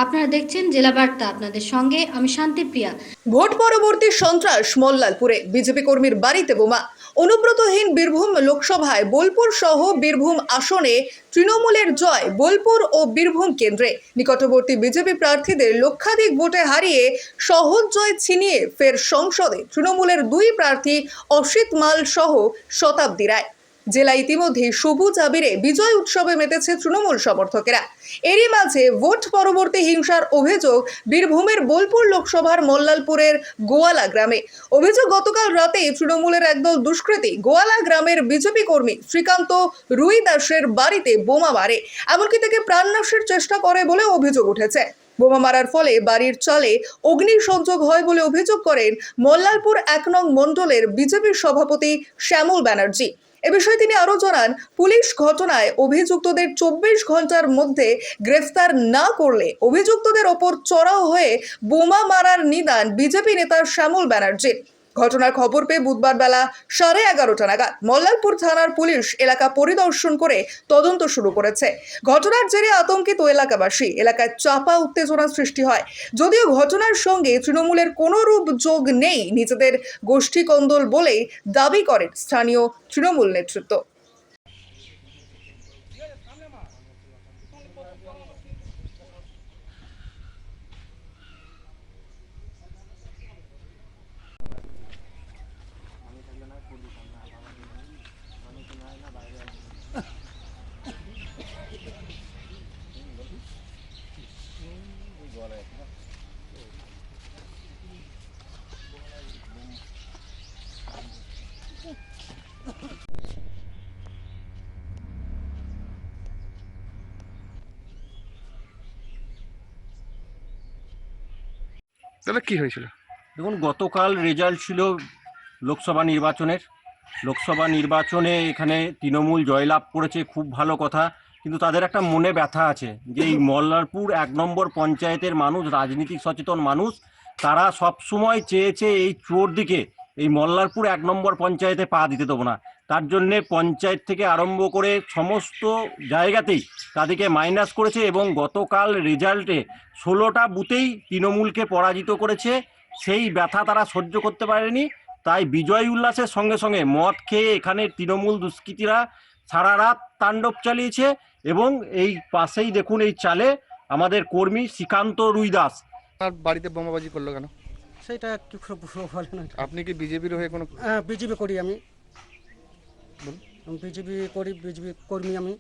আপনারা দেখছেন জেলা বার্তা, আপনাদের সঙ্গে আমি শান্তিপ্রিয়া। ভোট পরবর্তী সন্ত্রাস মল্লালপুরে, বিজেপি কর্মীর বাড়িতে বোমা। অনুব্রতহীন বীরভূম লোকসভায় বোলপুর সহ বীরভূম আসনে তৃণমূলের জয়। বোলপুর ও বীরভূম কেন্দ্রে নিকটবর্তী বিজেপি প্রার্থীদের লক্ষাধিক ভোটে হারিয়ে সহজ জয় ছিনিয়ে ফের সংসদে তৃণমূলের দুই প্রার্থী অসিত মাল সহ শতাব্দী রায়। জেলা ইতিমধ্যে সবুজ আবিরে বিজয় উৎসবে মেতেছে তৃণমূল সমর্থকেরা। এরই মাঝে ভোট পরবর্তী হিংসার অভিযোগ বীরভূমের বোলপুর লোকসভার মল্লালপুরের গোয়ালা গ্রামে। অভিযোগ, গতকাল রাতে তৃণমূলের একদল দুষ্কৃতী গোয়ালা গ্রামের বিজেপি কর্মী শ্রীকান্ত রুই দাসের বাড়িতে বোমা মারে, এমনকি তাকে প্রাণনাশের চেষ্টা করে বলে অভিযোগ উঠেছে। বোমা মারার ফলে বাড়ির চালে অগ্নিসংযোগ হয় বলে অভিযোগ করেন মল্লালপুর 1 নং মণ্ডলের বিজেপির সভাপতি শ্যামল ব্যানার্জি। এ বিষয়ে তিনি আরো জানান, পুলিশ ঘটনায় অভিযুক্তদের 24 ঘন্টার মধ্যে গ্রেফতার না করলে অভিযুক্তদের ওপর চড়াও হয়ে বোমা মারার নিদান বিজেপি নেতা শ্যামল ব্যানার্জি। ঘটনার খবর পেয়ে বুধবার বেলা 11:30 নাগাদ মল্লালপুর থানার পুলিশ এলাকা পরিদর্শন করে তদন্ত শুরু করেছে। ঘটনার জেরে আতঙ্কিত এলাকাবাসী, এলাকায় চাপা উত্তেজনা সৃষ্টি হয়। যদিও ঘটনার সঙ্গে তৃণমূলের কোনো রূপ যোগ নেই, নিজেদের গোষ্ঠী কন্দল বলেই দাবি করেন স্থানীয় তৃণমূল নেতৃত্ব। তাহলে কি হয়েছিল? দেখুন, গতকাল রেজাল্ট ছিল লোকসভা নির্বাচনে এখানে তৃণমূল জয়লাভ করেছে, খুব ভালো কথা। কিন্তু তাদের একটা মনে ব্যথা আছে যে এই মল্লারপুর 1 নম্বর পঞ্চায়েতের মানুষ, রাজনীতিক সচেতন মানুষ, তারা সবসময় চেয়েছে এই চোর দিকে এই মল্লারপুর 1 নম্বর পঞ্চায়েতে পা দিতে দেবো না। তার জন্যে পঞ্চায়েত থেকে আরম্ভ করে সমস্ত জায়গাতেই তাদেরকে মাইনাস করেছে এবং গতকাল রেজাল্টে 16টা বুথেই তৃণমূলকে পরাজিত করেছে। সেই ব্যথা তারা সহ্য করতে পারেনি, তাই বিজয় উল্লাসের সঙ্গে সঙ্গে মদ খেয়ে এখানে তৃণমূল দুষ্কৃতীরা সারা রাত তাণ্ডব চালিয়েছে। এবং এই পাশেই দেখুন, এই চালে আমাদের কর্মী শ্রীকান্ত রুই দাস। আপনার বাড়িতে বোমাবাজি করলো কেন? সেটা একটু বলে না। আপনি কি বিজেপির হয়ে কোনো? হ্যাঁ, বিজেপি করি আমি, বিজেপি কর্মী আমি।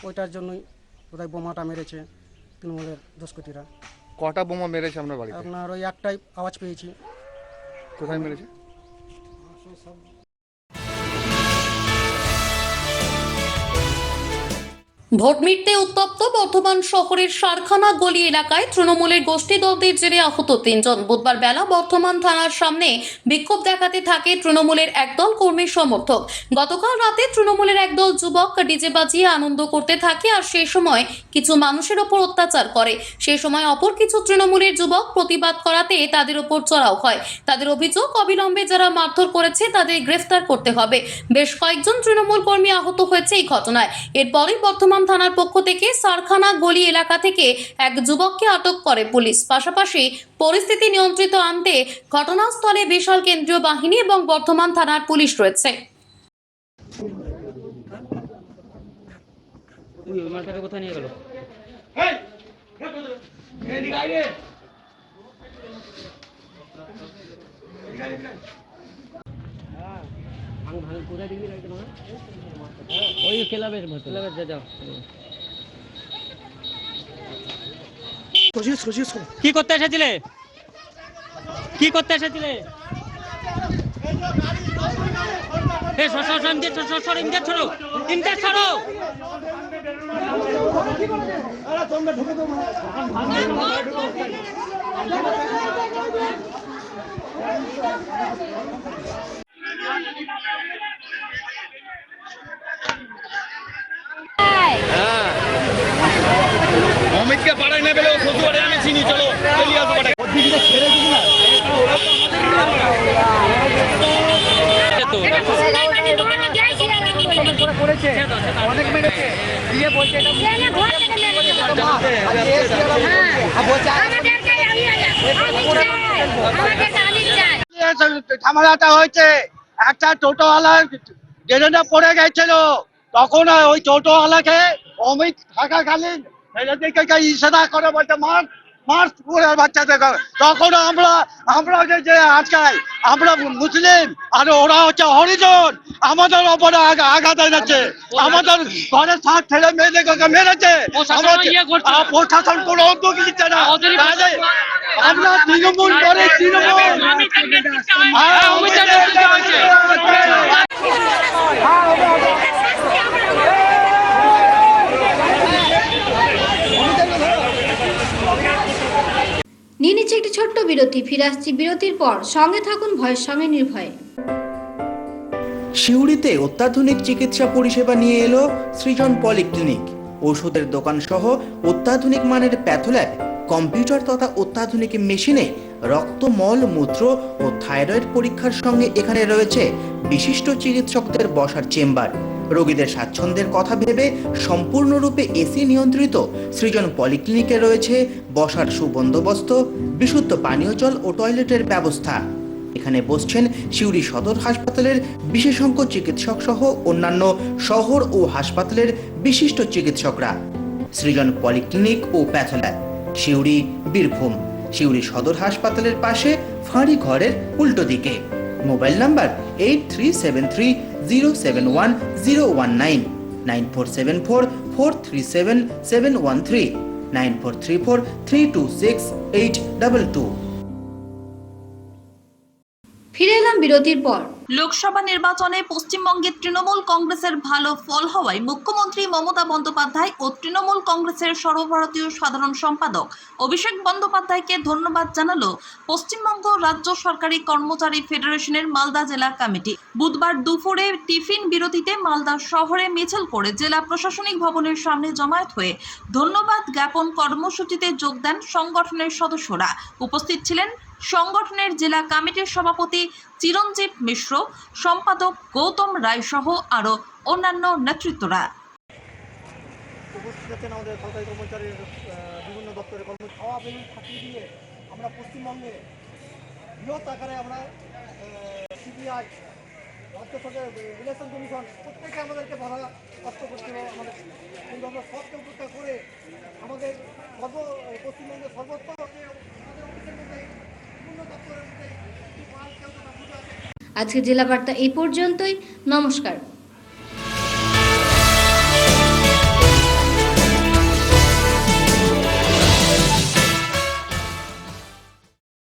ওইটার জন্যই বোধহয় বোমাটা মেরেছে তৃণমূলের দুষ্কৃতীরা। কটা বোমা মেরেছে আপনার বাড়িতে? আপনার ওই একটাই আওয়াজ পেয়েছি। কোথায় মেরেছে? ভোট মিটতে উত্তপ্ত বর্ধমান শহরের সারখানা গলি এলাকায় তৃণমূলের গোষ্ঠীদ্বন্দ্বের জেরে আহত 3 জন। বুধবার বেলা বর্ধমান থানার সামনে বিক্ষোভ দেখাতে থাকে তৃণমূলের একদল কর্মী সমর্থক। গতকাল রাতে তৃণমূলের একদল যুবক ডিজে বাজিয়ে আনন্দ করতে থাকে আর সেই সময় কিছু মানুষের ওপর অত্যাচার করে। সেই সময় অপর কিছু তৃণমূলের যুবক প্রতিবাদ করাতে তাদের ওপর চড়াও হয়। তাদের অভিযোগ, অবিলম্বে যারা মারধর করেছে তাদের গ্রেফতার করতে হবে। বেশ কয়েকজন তৃণমূল কর্মী আহত হয়েছে এই ঘটনায়। এরপরই বর্ধমান থানার পক্ষ থেকে সারখানা গলি এলাকা থেকে এক যুবককে আটক করে পুলিশ। পাশাপাশি পরিস্থিতি নিয়ন্ত্রিত আনতে ঘটনাস্থলে বিশাল কেন্দ্রীয় বাহিনী এবং বর্ধমান থানার পুলিশ রয়েছে। কোথায় নিয়ে গেল? ওই ক্লাবের যাও। কি করতে এসেছিলে? অমিতকে পাড়ায় না গেলেও শ্বশুর আমি চিনি, চলো চলি আসবো পাড়ায়। তো করেছে অনেক মেরেছে দিয়ে বলছে ঝামেলাটা হয়েছে একটা টোটোওয়ালা ড্রেনে পড়ে গেছিল তখন ওই টোটোওয়ালাকে অমিত থাকাকালীন ছেলেদেরকে ইশারা করে বলতে মার মার পুরের বাচ্চাদের তখন আমরা যে আজকাল আমরা মুসলিম আর ওরা হচ্ছে হরিজন আমাদের ওপরে আঘাত এনেছে আমাদের ঘরের সাত ছেলে মেয়েদেরকে মেরেছে প্রশাসন কোনো উদ্যোগ নিচ্ছে না আমরা তৃণমূল করে নিয়ে নিচ্ছে একটি ছোট্ট বিরতি, ফিরে আসছি বিরতির পর। সঙ্গে থাকুন ভয়ের সঙ্গে নির্ভয়ে। সিউড়িতে অত্যাধুনিক চিকিৎসা পরিষেবা নিয়ে এলো সৃজন পলিক্লিনিক। ওষুধের দোকান সহ অত্যাধুনিক মানের প্যাথোল্যাব, কম্পিউটার তথা অত্যাধুনিক মেশিনে রক্ত, মল, মূত্র ও থাইরয়েড পরীক্ষার সঙ্গে এখানে রয়েছে বিশিষ্ট চিকিৎসকদের বসার চেম্বার। রোগীদের স্বাচ্ছন্দ্যের কথা ভেবে সম্পূর্ণরূপে এসি নিয়ন্ত্রিত সৃজন পলিক্লিনিকে রয়েছে বসার সুবন্দোবস্ত, বিশুদ্ধ পানীয় জল ও টয়লেটের ব্যবস্থা। এখানে বসছেন সিউড়ি সদর হাসপাতালের বিশেষজ্ঞ চিকিৎসক সহ অন্যান্য শহর ও হাসপাতালের বিশিষ্ট চিকিৎসকরা। সৃজন পলিক্লিনিক ও প্যাথোল্যাব, সিউড়ি, বীরভূম। সিউড়ি সদর হাসপাতালের পাশে ফাঁড়ি ঘরের উল্টো দিকে। Mobile number 8373071019, 9474437713, 9434326822। ফিরে এলাম বিরতির পর। লোকসভা নির্বাচনে পশ্চিমবঙ্গের তৃণমূল কংগ্রেসের ভালো ফল হওয়ায় মুখ্যমন্ত্রী মমতা বন্দ্যোপাধ্যায় ও তৃণমূল কংগ্রেসের সর্বভারতীয় সাধারণ সম্পাদক অভিষেক বন্দ্যোপাধ্যায়কে ধন্যবাদ জানালো পশ্চিমবঙ্গ রাজ্য সরকারি কর্মচারী ফেডারেশনের মালদা জেলা কমিটি। বুধবার দুপুরে টিফিন বিরতিতে মালদা শহরে মিছিল করে জেলা প্রশাসনিক ভবনের সামনে জমায়েত হয়ে ধন্যবাদ জ্ঞাপন কর্মসূচিতে যোগ দেন সংগঠনের সদস্যরা। উপস্থিত ছিলেন সংগঠনের জেলা কমিটির সভাপতি চিরঞ্জীব মিশ্র, সম্পাদক গৌতম রায় সহ আরো অন্যান্য নেতৃত্বরা। আমাদের সরকারি কর্মচারীর বিভিন্ন দপ্তরে খাওয়া বেলুন ফাটিয়ে দিয়ে আমরা পশ্চিমবঙ্গে বৃহৎ আকারে আমরা সিবিআই, রাজ্য সরকার, ইলেকশন কমিশন প্রত্যেকে আমাদেরকে বাধা কষ্ট করতে হবে। আমাদের কিন্তু আমরা সবকে উপেক্ষা করে আমাদের পশ্চিমবঙ্গের সর্বত্র আজকে জেলা বার্তা এই পর্যন্তই। নমস্কার।